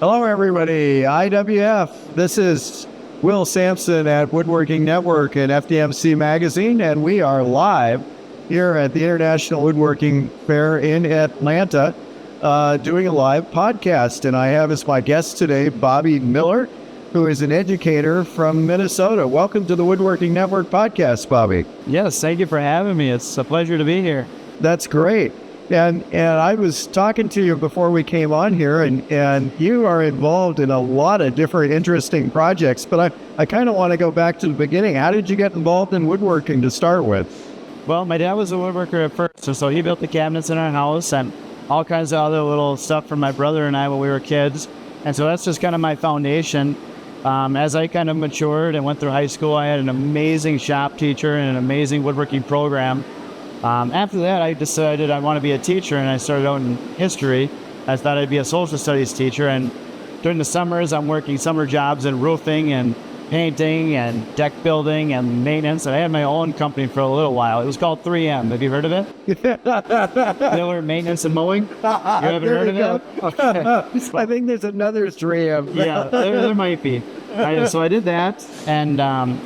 Hello, everybody. IWF. This is Will Sampson at Woodworking Network and FDMC Magazine, and we are live here at the International Woodworking Fair in Atlanta, doing a live podcast. And I have as my guest today, Bobby Miller, who is an educator from Minnesota. Welcome to the Woodworking Network Podcast, Bobby. Yes, thank you for having me. It's a pleasure to be here. That's great. And I was talking to you before we came on here, and you are involved in a lot of different interesting projects, but I kind of want to go back to the beginning. How did you get involved in woodworking to start with? Well, my dad was a woodworker at first, and so he built the cabinets in our house and all kinds of other little stuff for my brother and I when we were kids. And so that's just kind of my foundation. As I kind of matured and went through high school, I had an amazing shop teacher and an amazing woodworking program. After that, I decided I want to be a teacher, and I started out in history. I thought I'd be a social studies teacher, and during the summers, I'm working summer jobs in roofing and painting and deck building and maintenance, and I had my own company for a little while. It was called 3M. Have you heard of it? Miller Maintenance and Mowing? You haven't heard of it? Okay. I think there's another 3M. Yeah, there might be. So I did that, and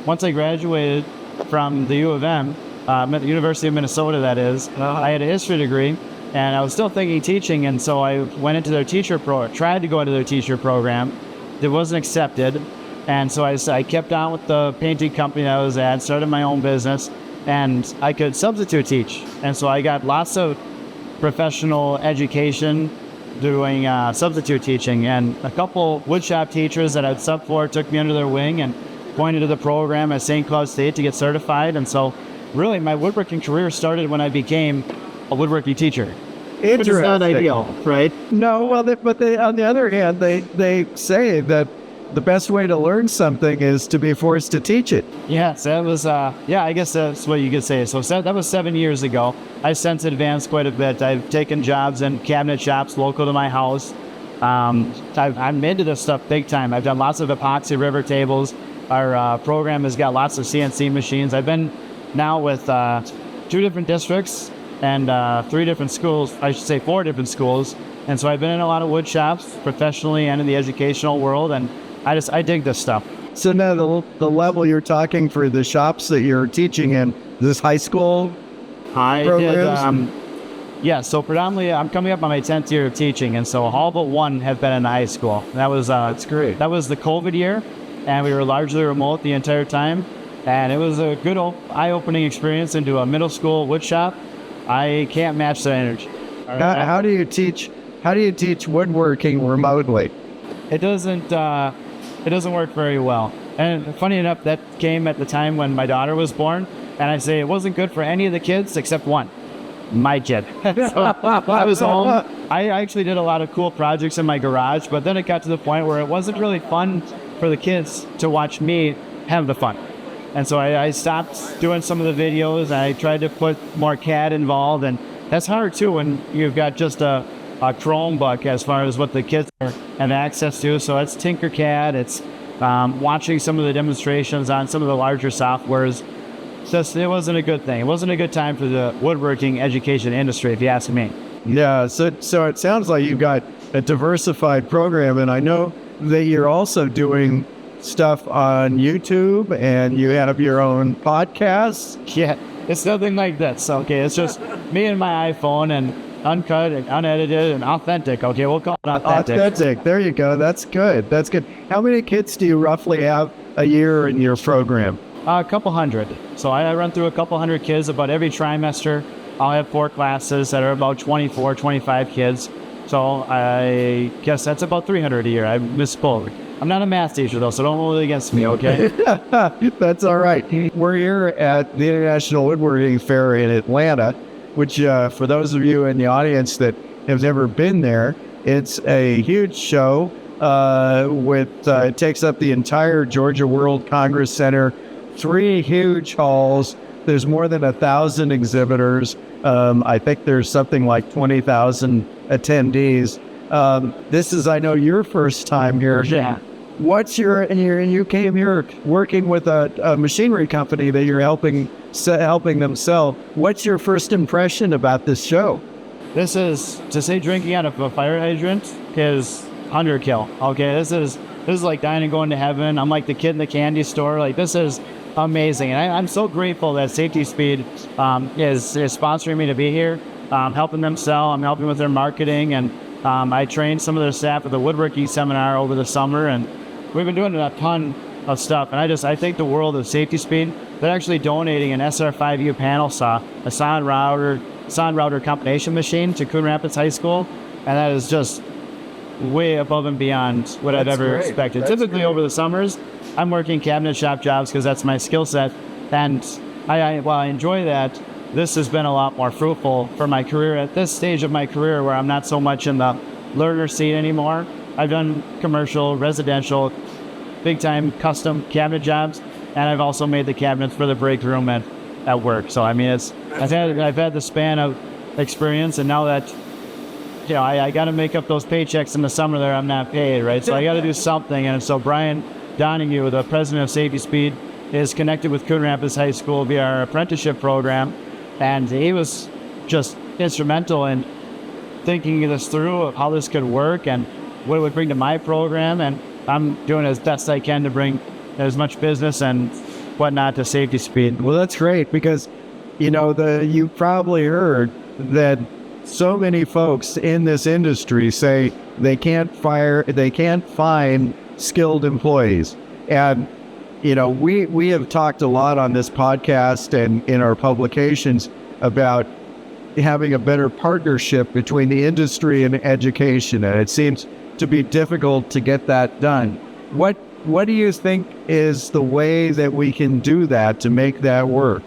once I graduated from the U of M, at the University of Minnesota, that is. I had a history degree, and I was still thinking teaching, and so I went into their tried to go into their teacher program. It wasn't accepted, and so I kept on with the painting company that I was at, started my own business, and I could substitute teach. And so I got lots of professional education doing substitute teaching, and a couple woodshop teachers that I'd sub for took me under their wing and pointed to the program at St. Cloud State to get certified, and so really, my woodworking career started when I became a woodworking teacher. Interesting. It's not ideal, right? No, well, but on the other hand, they say that the best way to learn something is to be forced to teach it. Yes, that was, I guess that's what you could say. So that was 7 years ago. I've since advanced quite a bit. I've taken jobs in cabinet shops local to my house. I'm into this stuff big time. I've done lots of epoxy river tables. Our program has got lots of CNC machines. I've been now with 2 different districts and 3 different schools, I should say 4 different schools. And so I've been in a lot of wood shops professionally and in the educational world, and I dig this stuff. So now the level you're talking for the shops that you're teaching in, this high school programs? So predominantly I'm coming up on my 10th year of teaching, and so all but one have been in high school. That was that's great. That was the COVID year, and we were largely remote the entire time. And it was a good eye-opening experience into a middle school wood shop. I can't match that energy. How do you teach woodworking remotely? It doesn't work very well. And funny enough, that came at the time when my daughter was born. And I say it wasn't good for any of the kids except one, my kid. So I was home. I actually did a lot of cool projects in my garage, but then it got to the point where it wasn't really fun for the kids to watch me have the fun. And so I stopped doing some of the videos. I tried to put more CAD involved, and that's hard too when you've got just a Chromebook as far as what the kids have access to. So it's Tinkercad, it's watching some of the demonstrations on some of the larger softwares. It wasn't a good thing. It wasn't a good time for the woodworking education industry, if you ask me. Yeah, so it sounds like you've got a diversified program, and I know that you're also doing stuff on YouTube, and you have your own podcast. Yeah, it's nothing like this. Okay, it's just me and my iPhone, and uncut and unedited and authentic. Okay, we'll call it authentic. Authentic. There you go. That's good. That's good. How many kids do you roughly have a year in your program? A couple hundred. So I run through a couple hundred kids about every trimester. I'll have 4 classes that are about 24, 25 kids. So I guess that's about 300 a year. I misspoke. I'm not a math teacher, though, so don't hold it against me, okay? That's all right. We're here at the International Woodworking Fair in Atlanta, which for those of you in the audience that have never been there, it's a huge show it takes up the entire Georgia World Congress Center, 3 huge halls. There's more than 1,000 exhibitors. I think there's something like 20,000 attendees. This is, I know, your first time here. Yeah. What's you came here working with a machinery company that you're helping them sell. What's your first impression about this show? This is, to say drinking out of a fire hydrant is hunter kill. Okay, this is like dying and going to heaven. I'm like the kid in the candy store. Like, this is amazing, and I'm so grateful that Safety Speed is sponsoring me to be here, helping them sell. I'm helping with their marketing, and I trained some of their staff at the woodworking seminar over the summer, and we've been doing a ton of stuff. And I think the world of Safety Speed. They're actually donating an SR5U panel saw, a saw router combination machine to Coon Rapids High School, and that is just way above and beyond what I've ever expected. Typically over the summers, I'm working cabinet shop jobs because that's my skill set, and while I enjoy that, this has been a lot more fruitful for my career at this stage of my career where I'm not so much in the learner seat anymore. I've done commercial, residential, big-time custom cabinet jobs, and I've also made the cabinets for the break room at work. So I mean, I've had the span of experience, and now that I got to make up those paychecks in the summer there I'm not paid, right? So I got to do something. And so Brian Donahue, the president of Safety Speed, is connected with Coon Rapids High School via our apprenticeship program, and he was just instrumental in thinking this through of how this could work and what it would bring to my program. And I'm doing as best I can to bring as much business and whatnot to Safety Speed. Well, that's great because, you probably heard that so many folks in this industry say they can't find skilled employees. And, we have talked a lot on this podcast and in our publications about having a better partnership between the industry and education. And it seems to be difficult to get that done. What do you think is the way that we can do that to make that work?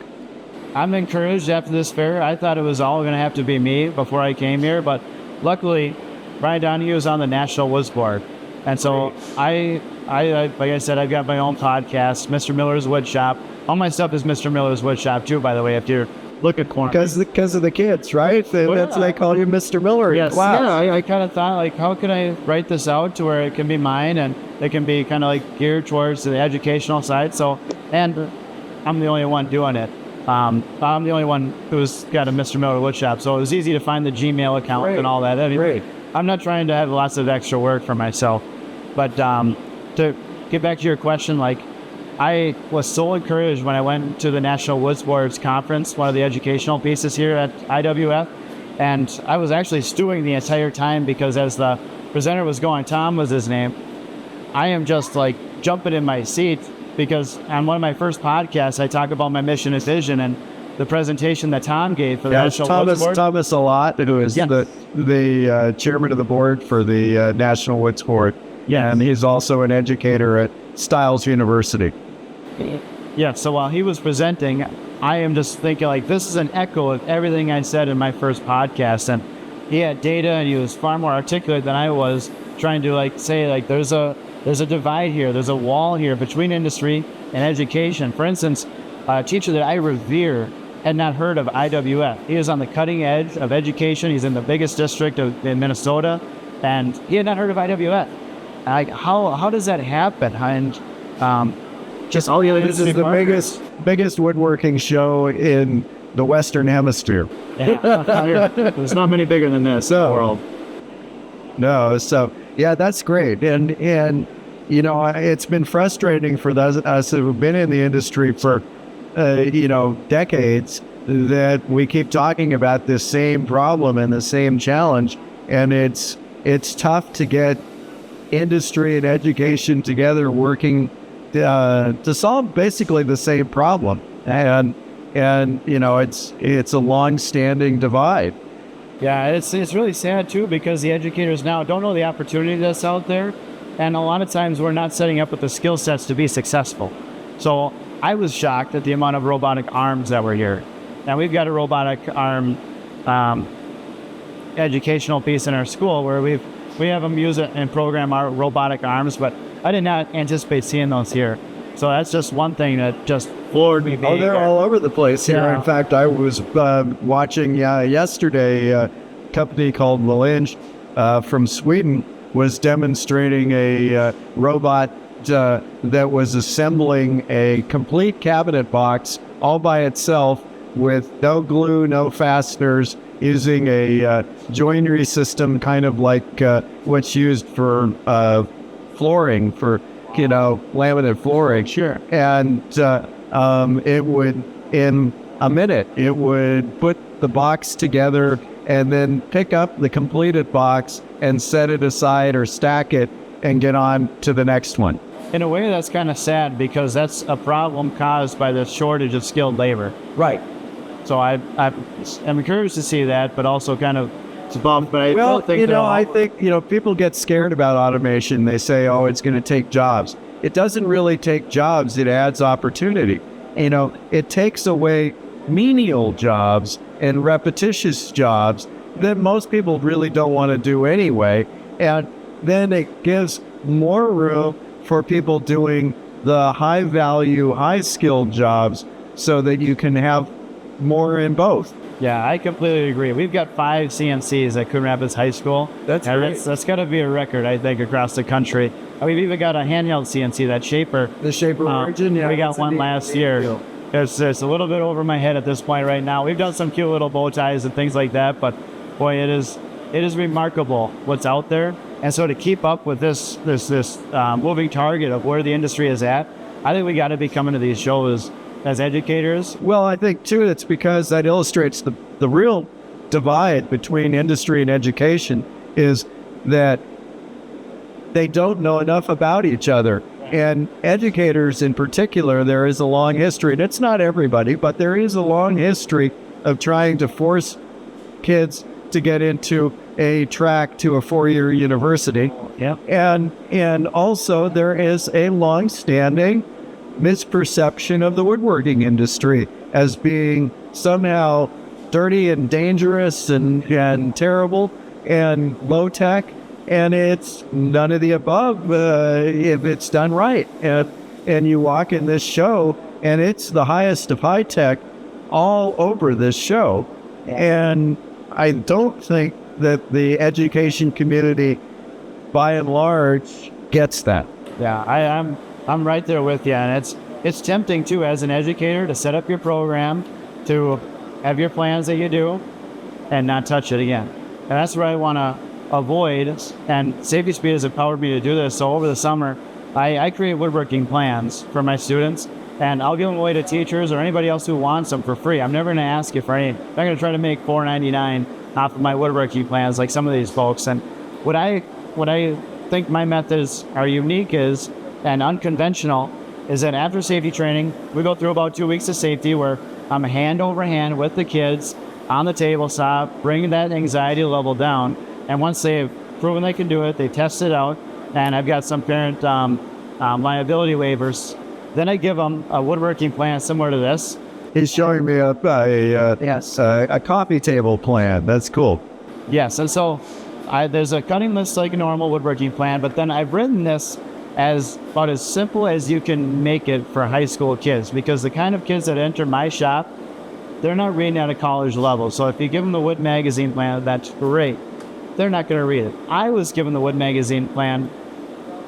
I'm encouraged after this fair. I thought it was all going to have to be me before I came here, but luckily, Brian Donahue is on the National Woods Board. And so I like I said, I've got my own podcast, Mr. Miller's Wood Shop. All my stuff is Mr. Miller's Wood Shop too, by the way, if you're looking for me. Because of the kids, right? That's they call you Mr. Miller. Yes. Wow. Yeah, I kind of thought, like, how can I write this out to where it can be mine and it can be kind of like geared towards the educational side. So, and I'm the only one doing it. I'm the only one who's got a Mr. Miller Wood Shop, so it was easy to find the Gmail account and all that. I'm not trying to have lots of extra work for myself, but to get back to your question, like, I was so encouraged when I went to the National Woods Boards Conference, one of the educational pieces here at IWF, and I was actually stewing the entire time because as the presenter was going, Tom was his name, I am just like jumping in my seat because on one of my first podcasts, I talk about my mission and vision and the presentation that Tom gave for the National Woods Board. Thomas Allott, who is the chairman of the board for the National Woods Board. Yeah, and he's also an educator at Stiles University. Yeah, so while he was presenting, I am just thinking, like, this is an echo of everything I said in my first podcast. And he had data, and he was far more articulate than I was, trying to, like, say, like, there's a divide here, there's a wall here between industry and education. For instance, a teacher that I revere had not heard of IWF. He is on the cutting edge of education. He's in the biggest district in Minnesota, and he had not heard of IWF. Like, how does that happen? And just all the other. This is the biggest woodworking show in the Western Hemisphere. Yeah. There's not many bigger than this in the world. No, so yeah, that's great, and it's been frustrating for us who've been in the industry for decades that we keep talking about this same problem and the same challenge, and it's tough to get industry and education together working to solve basically the same problem, and it's a long-standing divide. Yeah, it's really sad too because the educators now don't know the opportunity that's out there, and a lot of times we're not setting up with the skill sets to be successful. So I was shocked at the amount of robotic arms that were here. Now we've got a robotic arm educational piece in our school where we have them use it and program our robotic arms, but I did not anticipate seeing those here. So that's just one thing that just floored me. Oh, they're all over the place here. Yeah. In fact, I was watching yesterday a company called Lalinge from Sweden was demonstrating a robot that was assembling a complete cabinet box all by itself with no glue, no fasteners, using a joinery system, kind of like what's used for flooring, for laminate flooring. Sure. And it would, in a minute, it would put the box together and then pick up the completed box and set it aside or stack it and get on to the next one. In a way, that's kind of sad because that's a problem caused by the shortage of skilled labor. Right. So I'm encouraged to see that, but also kind of bummed. But I Well, don't think I think, people get scared about automation. They say, oh, it's going to take jobs. It doesn't really take jobs. It adds opportunity. It takes away menial jobs and repetitious jobs that most people really don't want to do anyway. And then it gives more room for people doing the high value, high skilled jobs so that you can have more in both. Yeah, I completely agree. We've got 5 CNCs at Coon Rapids High School. That's great. That's got to be a record, I think, across the country. We've even got a handheld CNC, that Shaper. The Shaper Origin, yeah. We got one last year. It's a little bit over my head at this point right now. We've done some cute little bow ties and things like that, but boy, it is remarkable what's out there. And so to keep up with this moving target of where the industry is at, I think we got to be coming to these shows as educators. Well, I think too it's because that illustrates the real divide between industry and education is that they don't know enough about each other. And educators in particular, there is a long history, and it's not everybody, but there is a long history of trying to force kids to get into a track to a 4-year university. Yeah. And also there is a long-standing misperception of the woodworking industry as being somehow dirty and dangerous and terrible and low tech. And it's none of the above if it's done right. And you walk in this show, and it's the highest of high tech all over this show. And I don't think that the education community, by and large, gets that. Yeah, I'm right there with you, and it's tempting too as an educator to set up your program, to have your plans that you do, and not touch it again. And that's where I want to avoid, and Safety Speed has empowered me to do this. So over the summer, I create woodworking plans for my students, and I'll give them away to teachers or anybody else who wants them for free. I'm never going to ask you for any. I'm not going to try to make $4.99 off of my woodworking plans like some of these folks. And what I think my methods are unique is, and unconventional, is that after safety training, we go through about 2 weeks of safety where I'm hand over hand with the kids on the tabletop, bringing that anxiety level down. And once they've proven they can do it, they test it out, and I've got some parent liability waivers. Then I give them a woodworking plan similar to this. He's showing me a coffee table plan. That's cool. Yes, and so there's a cutting list like a normal woodworking plan, but then I've written this as about as simple as you can make it for high school kids, because the kind of kids that enter my shop, they're not reading at a college level. So if you give them the Wood Magazine plan, that's great. They're not going to read it. I was given the Wood Magazine plan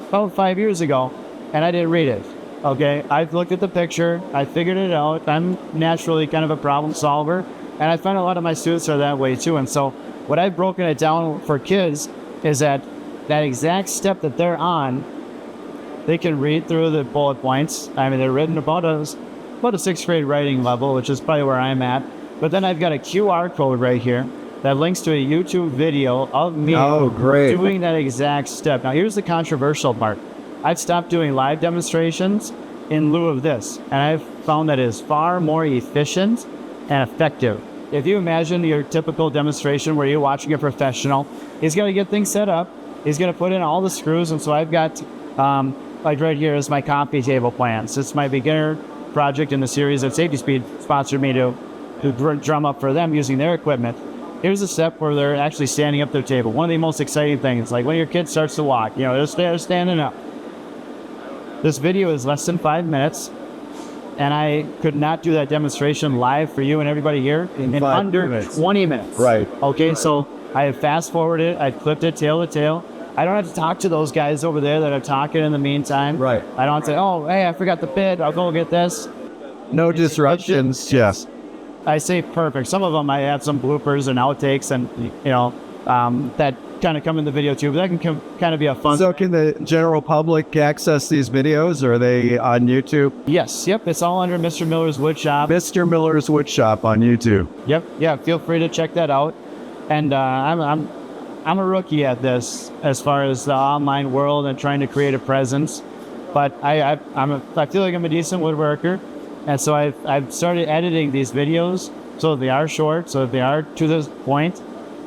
about 5 years ago, and I didn't read it. Okay, I've looked at the picture, I figured it out. I'm naturally kind of a problem solver, and I find a lot of my students are that way too. And so what I've broken it down for kids is that exact step that they're on, they can read through the bullet points. I mean, they're written about a 6th grade writing level, which is probably where I'm at. But then I've got a QR code right here that links to a YouTube video of me doing that exact step. Now, here's the controversial part. I've stopped doing live demonstrations in lieu of this, and I've found that it is far more efficient and effective. If you imagine your typical demonstration where you're watching a professional, he's going to get things set up, he's going to put in all the screws, and so I've got, like right here is my coffee table plans. It's my beginner project in the series that Safety Speed sponsored me to drum up for them using their equipment. Here's a step where they're actually standing up their table. One of the most exciting things, like when your kid starts to walk, they're standing up. This video is less than 5 minutes, and I could not do that demonstration live for you and everybody here in under 20 minutes. Right. Okay, so I have fast forwarded, I clipped it tail to tail. I don't have to talk to those guys over there that are talking in the meantime. Right. I don't have to say, oh, hey, I forgot the bid, I'll go get this. No disruptions, yes. I say perfect. Some of them I have some bloopers and outtakes, and that kind of come in the video too. But that can kind of be a fun. So can the general public access these videos? Or are they on YouTube? Yes. Yep. It's all under Mr. Miller's Wood Shop. Mr. Miller's Wood Shop on YouTube. Yep. Yeah. Feel free to check that out. And I'm a rookie at this as far as the online world and trying to create a presence. But I feel like I'm a decent woodworker. And so I've started editing these videos so they are short, so they are to the point.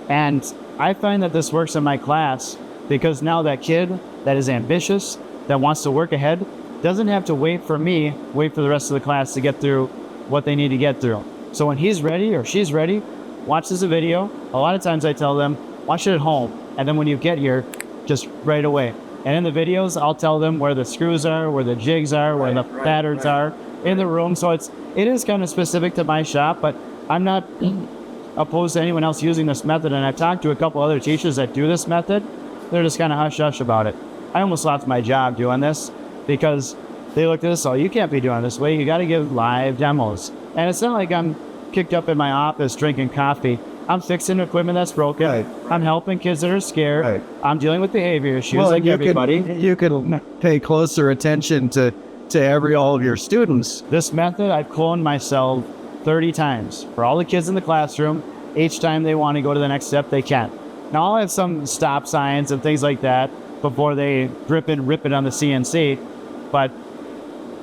And I find that this works in my class because now that kid that is ambitious, that wants to work ahead, doesn't have to wait for the rest of the class to get through what they need to get through. So when he's ready or she's ready, watches a video. A lot of times I tell them, watch it at home. And then when you get here, just right away. And in the videos, I'll tell them where the screws are, where the jigs are, where the patterns are in the room. So it is kind of specific to my shop, but I'm not opposed to anyone else using this method. And I've talked to a couple other teachers that do this method. They're just kind of hush-hush about it. I almost lost my job doing this because they looked at this, oh, you can't be doing it this way. You got to give live demos. And it's not like I'm kicked up in my office drinking coffee. I'm fixing equipment that's broken. Right. I'm helping kids that are scared. Right. I'm dealing with behavior issues like everybody. You can pay closer attention to all of your students. This method, I've cloned myself 30 times for all the kids in the classroom. Each time they want to go to the next step, they can. Now, I'll have some stop signs and things like that before they rip it on the CNC. But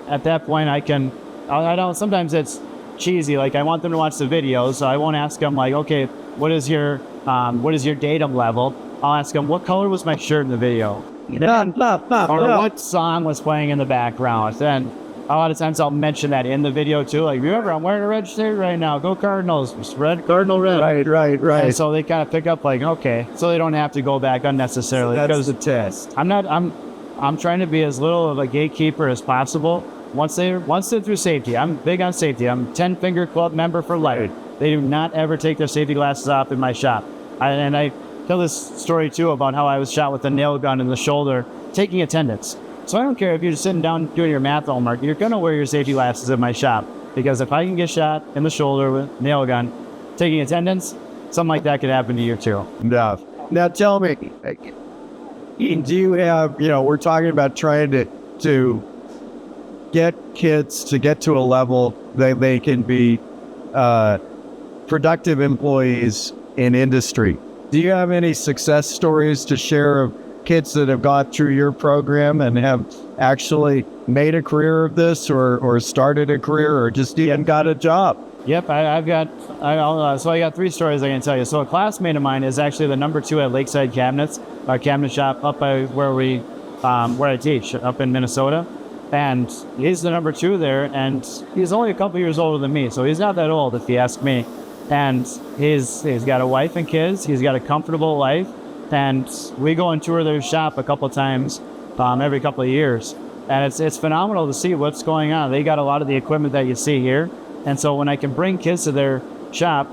at that point, I don't, sometimes it's cheesy. Like I want them to watch the videos, so I won't ask them like, okay, what is your datum level? I'll ask them, what color was my shirt in the video? Or what song was playing in the background? Then a lot of times I'll mention that in the video too. Like, remember, I'm wearing a red shirt right now. Go Cardinals. Red, Cardinal red. Right. And so they kind of pick up like, okay, so they don't have to go back unnecessarily. That's the test. I'm trying to be as little of a gatekeeper as possible. Once they're through safety, I'm big on safety. I'm 10-finger club member for life. They do not ever take their safety glasses off in my shop. I tell this story too about how I was shot with a nail gun in the shoulder taking attendance. So I don't care if you're just sitting down doing your math homework, you're gonna wear your safety glasses in my shop. Because if I can get shot in the shoulder with a nail gun taking attendance, something like that could happen to you too. Now tell me, do you have, we're talking about trying to get kids to get to a level that they can be productive employees in industry. Do you have any success stories to share of kids that have gone through your program and have actually made a career of this or started a career or just even got a job? Yep, I got 3 stories I can tell you. So a classmate of mine is actually the number 2 at Lakeside Cabinets, our cabinet shop up by where I teach up in Minnesota. And he's the number 2 there, and he's only a couple years older than me, so he's not that old if you ask me. And he's got a wife and kids. He's got a comfortable life, and we go and tour their shop a couple times every couple of years. And it's phenomenal to see what's going on. They got a lot of the equipment that you see here, and so when I can bring kids to their shop,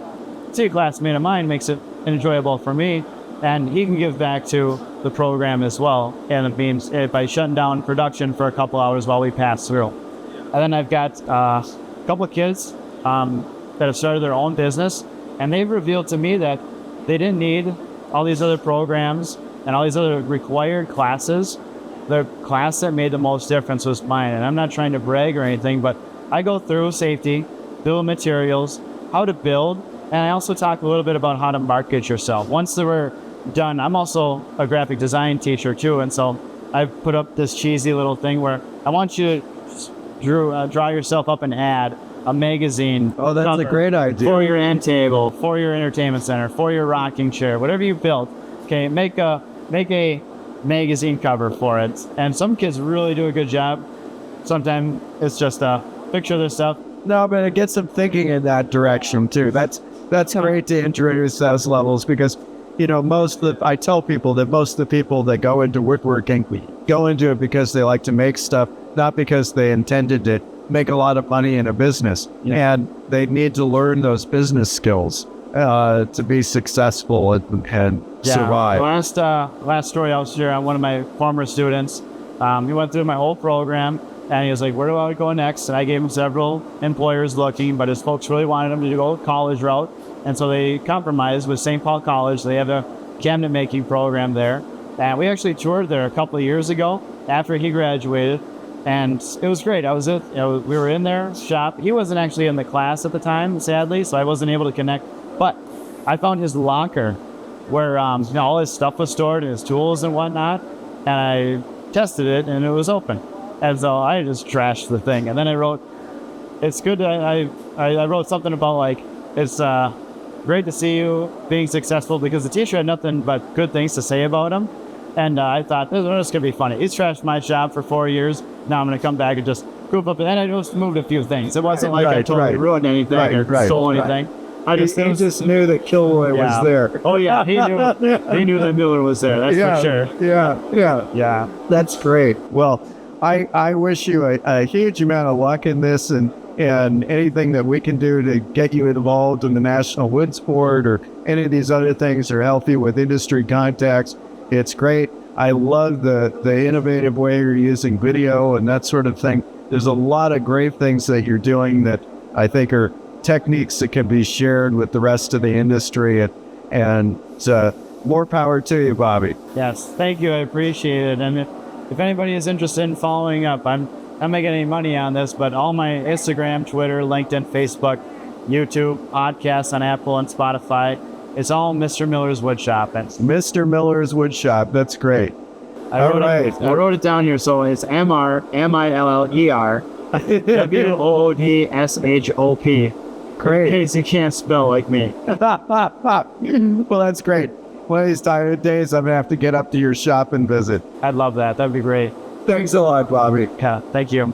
see a classmate of mine makes it enjoyable for me, and he can give back to the program as well. And it means by shutting down production for a couple hours while we pass through. And then I've got a couple of kids that have started their own business, and they've revealed to me that they didn't need all these other programs and all these other required classes. The class that made the most difference was mine. And I'm not trying to brag or anything, but I go through safety, bill of materials, how to build, and I also talk a little bit about how to market yourself. Once they were done, I'm also a graphic design teacher too, and so I've put up this cheesy little thing where I want you to draw yourself up an ad, a magazine. Oh, that's a great idea. For your end table, for your entertainment center, for your rocking chair, whatever you built. Okay, make a magazine cover for it. And some kids really do a good job. Sometimes it's just a picture of their stuff. No, but it gets them thinking in that direction too. That's great to introduce those levels because, I tell people that most of the people that go into woodworking go into it because they like to make stuff, not because they intended to make a lot of money in a business. Yeah. And they need to learn those business skills to be successful and survive. The last story I'll share on one of my former students. He went through my whole program, And he was like, where do I go next? And I gave him several employers looking, but his folks really wanted him to go college route. And so they compromised with St. Paul College. They have a cabinet making program there. And we actually toured there a couple of years ago after he graduated. And it was great. We were in their shop. He wasn't actually in the class at the time, sadly, so I wasn't able to connect. But I found his locker where all his stuff was stored and his tools and whatnot. And I tested it, and it was open. And so I just trashed the thing. And then I wrote, it's good that I wrote something about, like, it's great to see you being successful, because the teacher had nothing but good things to say about him. And I thought, this is going to be funny. He's trashed my shop for 4 years. Now I'm going to come back and just goof up. And I just moved a few things. It wasn't like I totally ruined anything or stole anything. He just knew that Kilroy was there. Oh, yeah. He knew that Miller was there. That's for sure. Yeah. That's great. Well, I wish you a huge amount of luck in this, and anything that we can do to get you involved in the National Wood Sport or any of these other things or help you with industry contacts. It's great. I love the innovative way you're using video and that sort of thing. There's a lot of great things that you're doing that I think are techniques that can be shared with the rest of the industry, and more power to you, Bobby. Yes, thank you. I appreciate it. And if anybody is interested in following up, I'm not making any money on this, but all my Instagram, Twitter, LinkedIn, Facebook, YouTube, podcasts on Apple and Spotify, it's all Mr. Miller's Woodshop. Mr. Miller's Woodshop. That's great. I wrote it down here, so it's MRMILLER WODSHOP. Great. In case you can't spell like me. Well, that's great. One of these days, I'm going to have to get up to your shop and visit. I'd love that. That'd be great. Thanks a lot, Bobby. Yeah, thank you.